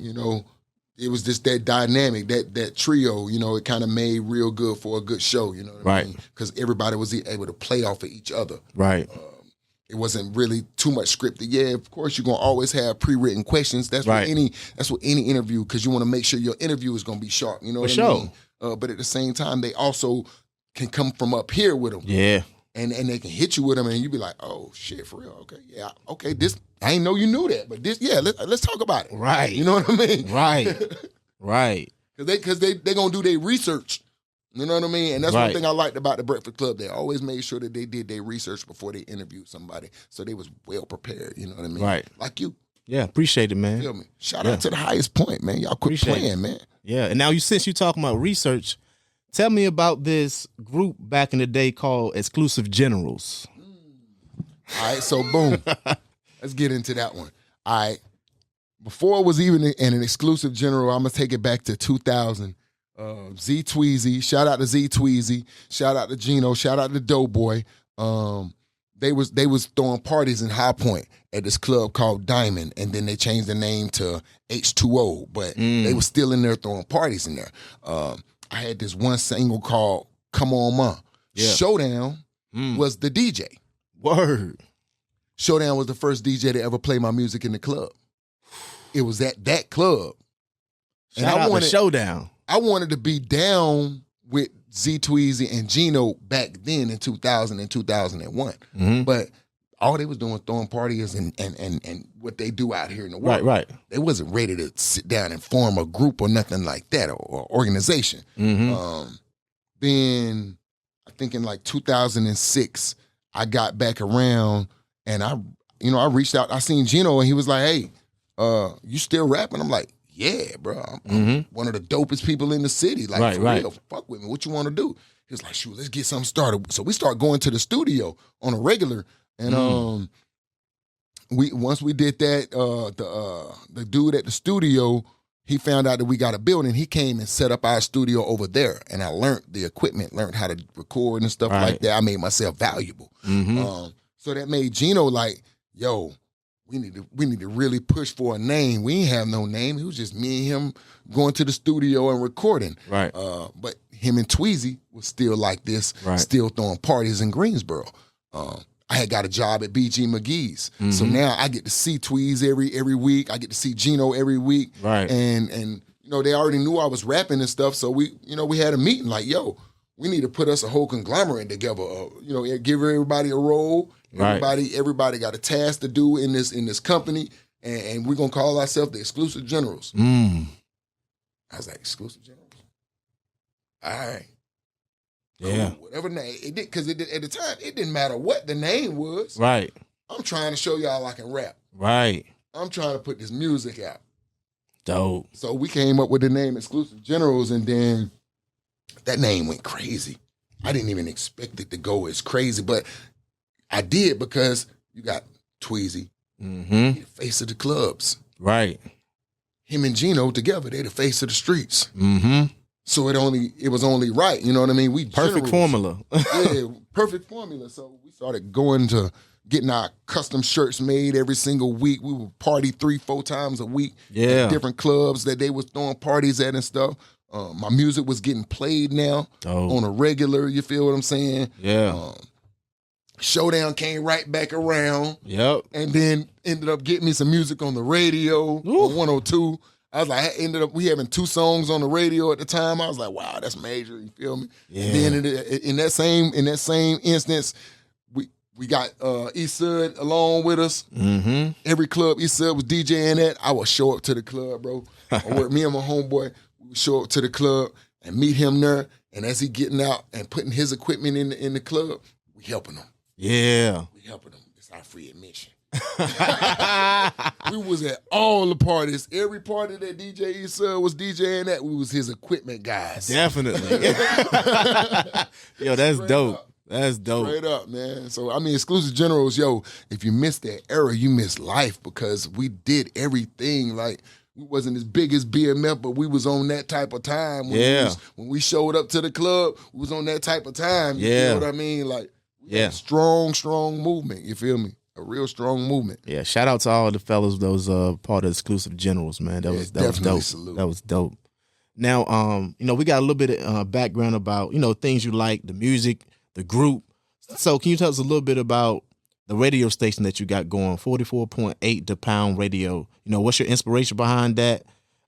B: it was just that dynamic, that trio, it kind of made real good for a good show, you know what I mean? Because everybody was able to play off of each other.
A: Right.
B: It wasn't really too much scripted. Yeah, of course you're gonna always have pre-written questions. That's what any interview, because you want to make sure your interview is gonna be sharp. You know what I mean? But at the same time, they also can come from up here with them.
A: Yeah.
B: And they can hit you with them, and you be like, oh shit, for real? Okay, yeah, okay. This I ain't know you knew that, but this, yeah, let's talk about it.
A: Right.
B: You know what I mean?
A: Right.
B: Because they gonna do their research. You know what I mean? And that's one thing I liked about the Breakfast Club. They always made sure that they did their research before they interviewed somebody, so they was well prepared. You know what I mean?
A: Right.
B: Like you.
A: Yeah, appreciate it, man.
B: Feel me? Shout out to the highest point, man. Y'all quit playing, man.
A: Yeah, and now since you talking about research, tell me about this group back in the day called Exclusive Generals.
B: All right, so boom. Let's get into that one. All right. Before it was even an exclusive general, I'm going to take it back to 2000. Z Tweezy, shout out to Z Tweezy, shout out to Gino, shout out to Doughboy. They was throwing parties in High Point at this club called Diamond, and then they changed the name to H2O, but they was still in there throwing parties in there. I had this one single called Come On Ma.
A: Yeah.
B: Showdown was the DJ.
A: Word.
B: Showdown was the first DJ to ever play my music in the club. It was at that club.
A: Shout out to Showdown.
B: I wanted to be down with Z Tweezy and Gino back then in 2000 and 2001. But all they was doing was throwing parties and what they do out here in the world.
A: Right.
B: They wasn't ready to sit down and form a group or nothing like that or organization. Then I think in like 2006, I got back around and I reached out. I seen Gino and he was like, "Hey, you still rapping?" I'm like, "Yeah, bro. I'm one of the dopest people in the city. Like, for real, fuck with me. What you want to do?" He was like, "Shoot, let's get something started." So we start going to the studio on a regular. And once we did that, the dude at the studio, he found out that we got a building. He came and set up our studio over there, and I learned the equipment, learned how to record and stuff like that. I made myself valuable. So that made Gino like, "Yo, we need to really push for a name. We ain't have no name. It was just me and him going to the studio and recording.
A: Right.
B: But him and Tweezy was still like this, still throwing parties in Greensboro. I had got a job at BG McGee's. So now I get to see Tweez every week. I get to see Gino every week.
A: Right.
B: And they already knew I was rapping and stuff. So we had a meeting like, yo, we need to put us a whole conglomerate together. Give everybody a role. Everybody got a task to do in this company. And we're gonna call ourselves the Exclusive Generals. I was like, Exclusive Generals? All right.
A: Yeah.
B: Whatever name it did, because at the time it didn't matter what the name was.
A: Right.
B: I'm trying to show y'all I can rap.
A: Right.
B: I'm trying to put this music out.
A: Dope.
B: So we came up with the name Exclusive Generals, and then that name went crazy. I didn't even expect it to go as crazy, but I did because you got Tweezy, the face of the clubs.
A: Right.
B: Him and Gino together, they the face of the streets. So it was only right, you know what I mean? We
A: perfect formula.
B: Yeah, perfect formula. So we started going to getting our custom shirts made every single week. We would party 3-4 times a week at different clubs that they was throwing parties at and stuff. My music was getting played now on a regular, you feel what I'm saying?
A: Yeah.
B: Showdown came right back around.
A: Yep.
B: And then ended up getting me some music on the radio on 102. I was like, we having 2 songs on the radio at the time. I was like, wow, that's major. You feel me?
A: Yeah.
B: And then in that same instance, we got East Sud along with us. Every club East Sud was DJing at, I would show up to the club, bro. Me and my homeboy, we would show up to the club and meet him there. And as he getting out and putting his equipment in the club, we helping him.
A: Yeah.
B: We helping him. It's our free admission. We was at all the parties. Every party that DJ Issa was DJing at, we was his equipment guys.
A: Definitely. Yo, that's
B: Straight
A: dope.
B: up.
A: That's dope.
B: Straight up, man. So, I mean, Exclusive Generals, yo, if you missed that era, you missed life because we did everything. Like, we wasn't as big as BMF, but we was on that type of time. When we showed up to the club, we was on that type of time. You know what I mean? Like, we had a strong movement. You feel me? A real strong movement.
A: Yeah, shout out to all the fellas that was part of Exclusive Generals, man. That was dope.
B: Salute.
A: That was dope. Now, we got a little bit of background about, things you like, the music, the group. So can you tell us a little bit about the radio station that you got going, 44.8 The Pound Radio? What's your inspiration behind that?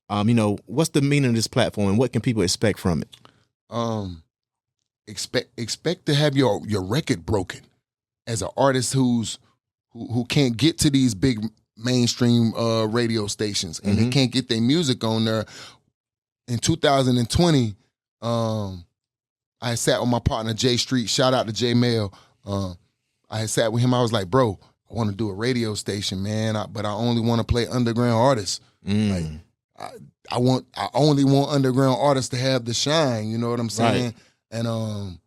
A: What's the meaning of this platform and what can people expect from it?
B: Expect to have your record broken as an artist who can't get to these big mainstream radio stations and they can't get their music on there. In 2020, I sat with my partner Jay Street. Shout out to Jay Mail. I had sat with him. I was like, bro, I want to do a radio station, man, but I only want to play underground artists. Like, I only want underground artists to have the shine. You know what I'm saying? Right. And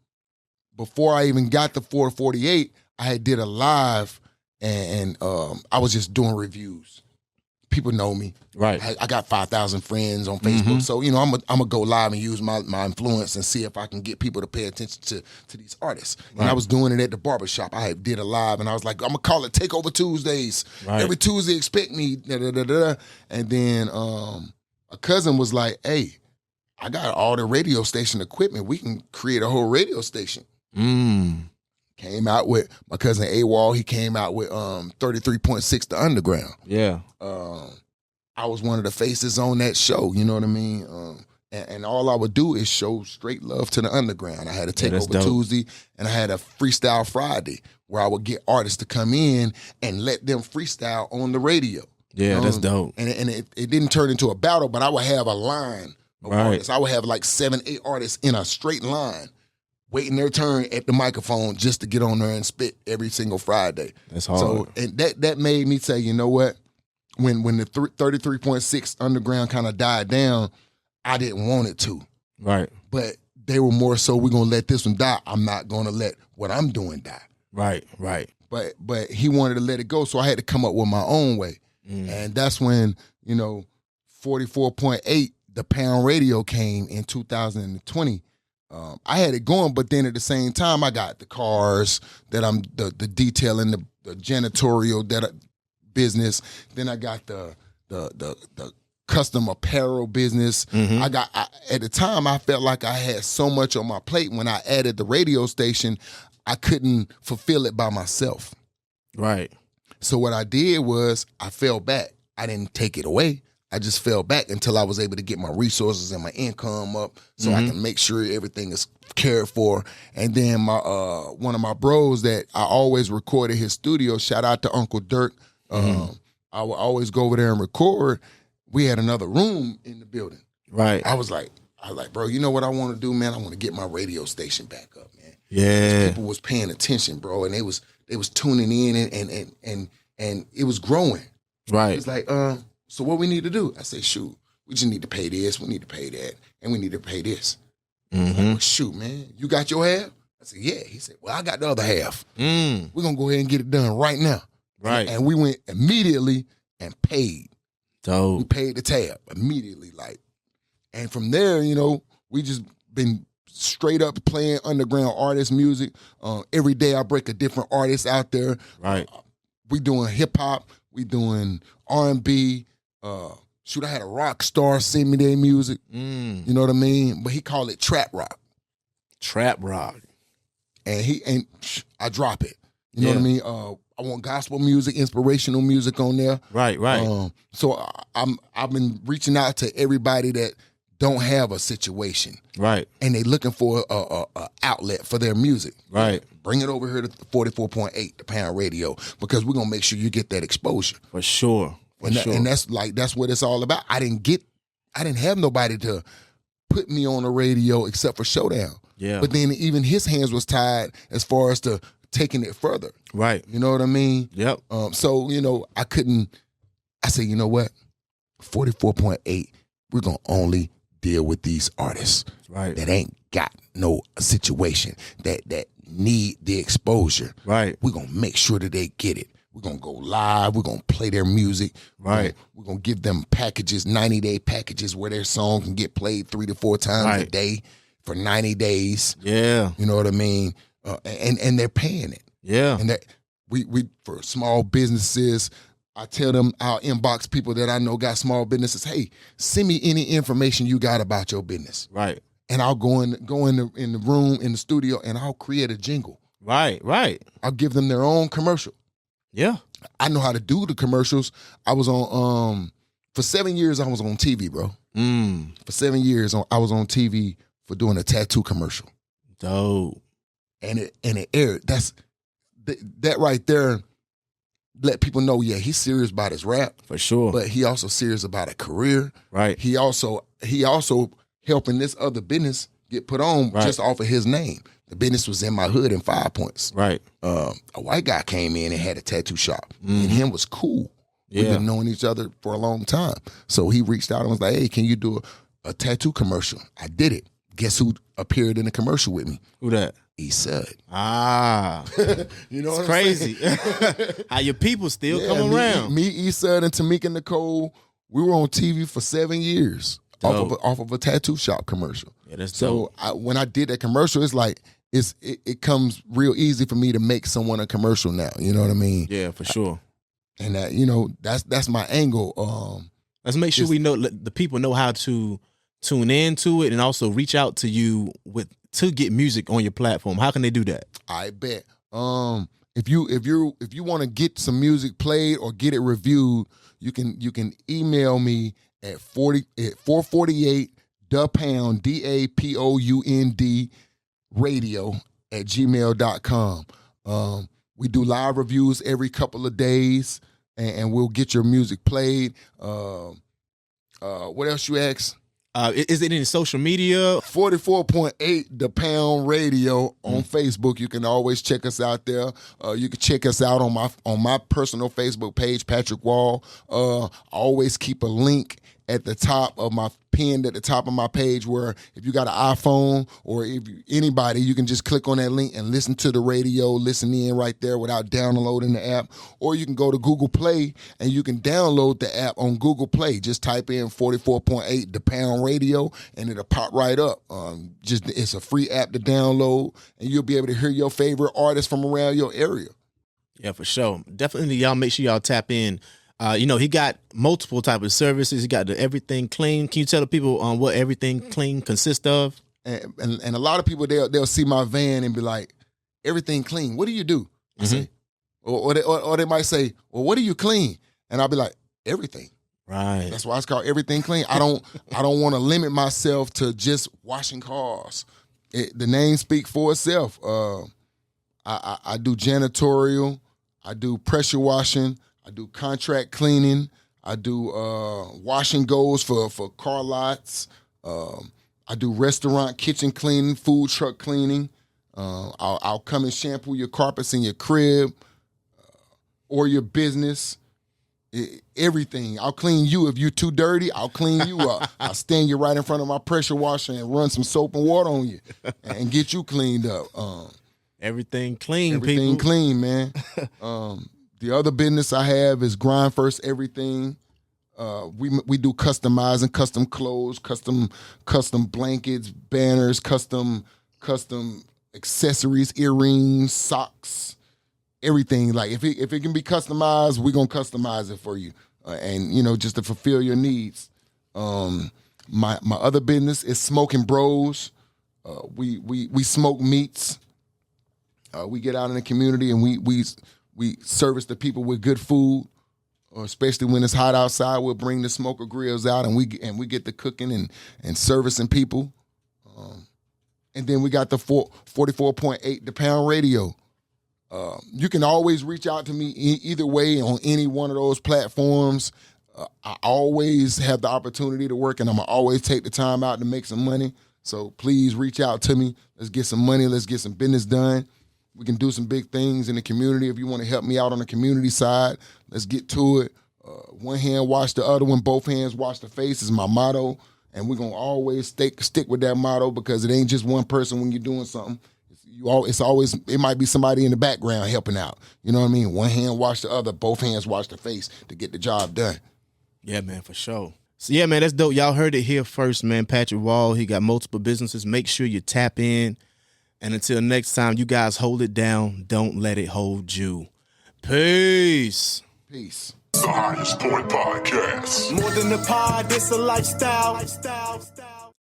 B: before I even got to 448, I had did a live. And I was just doing reviews. People know me.
A: Right.
B: I got 5,000 friends on Facebook. So, I'm going to go live and use my influence and see if I can get people to pay attention to these artists. Right. And I was doing it at the barbershop. I did a live and I was like, I'm going to call it Takeover Tuesdays. Right. Every Tuesday, expect me. Da, da, da, da. And then a cousin was like, hey, I got all the radio station equipment. We can create a whole radio station. Came out with my cousin AWOL. He came out with 33.6 The Underground.
A: Yeah.
B: I was one of the faces on that show. You know what I mean? And all I would do is show straight love to the underground. I had a Takeover Tuesday and I had a Freestyle Friday where I would get artists to come in and let them freestyle on the radio.
A: Yeah, that's dope.
B: And it didn't turn into a battle, but I would have a line of artists. I would have like 7, 8 artists in a straight line waiting their turn at the microphone just to get on there and spit every single Friday.
A: That's hard.
B: So and that made me say, you know what? When the 33.6 Underground kind of died down, I didn't want it to.
A: Right.
B: But they were more so, we're going to let this one die. I'm not going to let what I'm doing die.
A: Right.
B: But he wanted to let it go, so I had to come up with my own way. And that's when, 44.8, the Pound Radio came in 2020. I had it going, but then at the same time, I got the cars that I'm the detailing, the janitorial business. Then I got the custom apparel business. At the time, I felt like I had so much on my plate. When I added the radio station, I couldn't fulfill it by myself.
A: Right.
B: So what I did was I fell back. I didn't take it away. I just fell back until I was able to get my resources and my income up so I can make sure everything is cared for. And then my one of my bros that I always recorded his studio, shout out to Uncle Dirk. I would always go over there and record. We had another room in the building.
A: Right.
B: I was like, bro, you know what I want to do, man? I want to get my radio station back up, man.
A: Yeah.
B: People was paying attention, bro, and they was tuning in and it was growing.
A: Right.
B: It's like, so what we need to do? I say, shoot, we just need to pay this, we need to pay that, and we need to pay this. Like, well, shoot, man, you got your half? I said, yeah. He said, well, I got the other half. We're going to go ahead and get it done right now.
A: Right.
B: And we went immediately and paid.
A: Dope.
B: We paid the tab immediately, and from there, we just been straight up playing underground artist music. Every day I break a different artist out there.
A: Right.
B: We doing hip hop. We doing R&B. I had a rock star send me their music. You know what I mean? But he called it trap rock.
A: Trap rock.
B: And I drop it. You know what I mean? I want gospel music, inspirational music on there.
A: Right.
B: So I've been reaching out to everybody that don't have a situation.
A: Right.
B: And they looking for a outlet for their music.
A: Right.
B: Bring it over here to 44.8, the Pound Radio, because we're gonna make sure you get that exposure.
A: For sure.
B: And that's what it's all about. I didn't have nobody to put me on the radio except for Showdown.
A: Yeah.
B: But then even his hands was tied as far as to taking it further.
A: Right.
B: You know what I mean?
A: Yep.
B: So, I said, you know what? 44.8, we're going to only deal with these artists that ain't got no situation, that need the exposure.
A: Right.
B: We're going to make sure that they get it. We're going to go live. We're going to play their music.
A: Right.
B: We're going to give them packages, 90-day packages where their song can get played 3 to 4 times a day for 90 days.
A: Yeah.
B: You know what I mean? And they're paying it.
A: Yeah.
B: And that we for small businesses, I tell them, I'll inbox people that I know got small businesses, hey, send me any information you got about your business.
A: Right.
B: And I'll go in the room, in the studio, and I'll create a jingle.
A: Right.
B: I'll give them their own commercial.
A: Yeah.
B: I know how to do the commercials. I was on for 7 years I was on TV, bro. For 7 years I was on TV for doing a tattoo commercial.
A: Dope.
B: And it aired. That right there let people know, yeah, he's serious about his rap.
A: For sure.
B: But he also serious about a career.
A: Right.
B: He also helping this other business get put on just off of his name. The business was in my hood in 5 Points.
A: Right.
B: A white guy came in and had a tattoo shop. And him was cool.
A: Yeah.
B: We've been knowing each other for a long time. So he reached out and was like, hey, can you do a tattoo commercial? I did it. Guess who appeared in the commercial with me?
A: Who that?
B: Eastside.
A: Ah.
B: You know
A: it's
B: what I'm
A: crazy.
B: saying?
A: How your people still come around.
B: Me, Eastside, and Tamika Nicole, we were on TV for 7 years off of a tattoo shop commercial.
A: Yeah, that's
B: so when I did that commercial, it's like it comes real easy for me to make someone a commercial now. You know what I mean?
A: Yeah, for sure.
B: And that that's my angle.
A: Let's make sure we know the people know how to tune into it and also reach out to you to get music on your platform, how can they do that?
B: I bet. If you want to get some music played or get it reviewed, you can email me at 448 DaPound DAPOUND radio@gmail.com. We do live reviews every couple of days, and we'll get your music played. What else you ask?
A: Is it in social media?
B: 44.8 DaPound Radio on Facebook. You can always check us out there. You can check us out on my personal Facebook page, Patrick Wall. I always keep a link at the top of my pinned at the top of my page, where if you got an iPhone or anybody, you can just click on that link and listen to the radio, listen in right there without downloading the app. Or you can go to Google Play and you can download the app on Google Play. Just type in 44.8 DaPound Radio and it'll pop right up. It's a free app to download, and you'll be able to hear your favorite artists from around your area.
A: Yeah, for sure. Definitely, y'all make sure y'all tap in. He got multiple type of services. He got the Everything Clean. Can you tell the people on what Everything Clean consists of?
B: And a lot of people, they'll see my van and be like, "Everything clean? What do you do?" I say, or they might say, "Well, what do you clean?" And I'll be like, "Everything."
A: Right.
B: That's why it's called Everything Clean. I don't want to limit myself to just washing cars. The name speaks for itself. I do janitorial. I do pressure washing. I do contract cleaning. I do wash and goes for car lots. I do restaurant kitchen cleaning, food truck cleaning. I'll come and shampoo your carpets in your crib or your business. Everything. I'll clean you. If you're too dirty, I'll clean you up. I'll stand you right in front of my pressure washer and run some soap and water on you and get you cleaned up.
A: Everything clean,
B: everything
A: people.
B: Clean, man. The other business I have is Grind First Everything. We do customizing, custom clothes, custom blankets, banners, custom accessories, earrings, socks, everything. Like if it can be customized, we're gonna customize it for you, and just to fulfill your needs. My other business is Smoking Bros. We smoke meats. We get out in the community and we service the people with good food, especially when it's hot outside. We'll bring the smoker grills out and we get the cooking and servicing people. And then we got the 44.8 DaPound Radio. You can always reach out to me either way on any one of those platforms. I always have the opportunity to work, and I'm going to always take the time out to make some money. So please reach out to me. Let's get some money. Let's get some business done. We can do some big things in the community. If you want to help me out on the community side, let's get to it. One hand wash the other one, both hands wash the face is my motto. And we're going to always stick with that motto, because it ain't just one person when you're doing something. It might be somebody in the background helping out. You know what I mean? One hand wash the other, both hands wash the face to get the job done.
A: Yeah, man, for sure. So, yeah, man, that's dope. Y'all heard it here first, man. Patrick Wall, he got multiple businesses. Make sure you tap in. And until next time, you guys hold it down. Don't let it hold you. Peace.
B: Peace.
C: The Highest Point Podcast.
D: More than a pod, it's a lifestyle.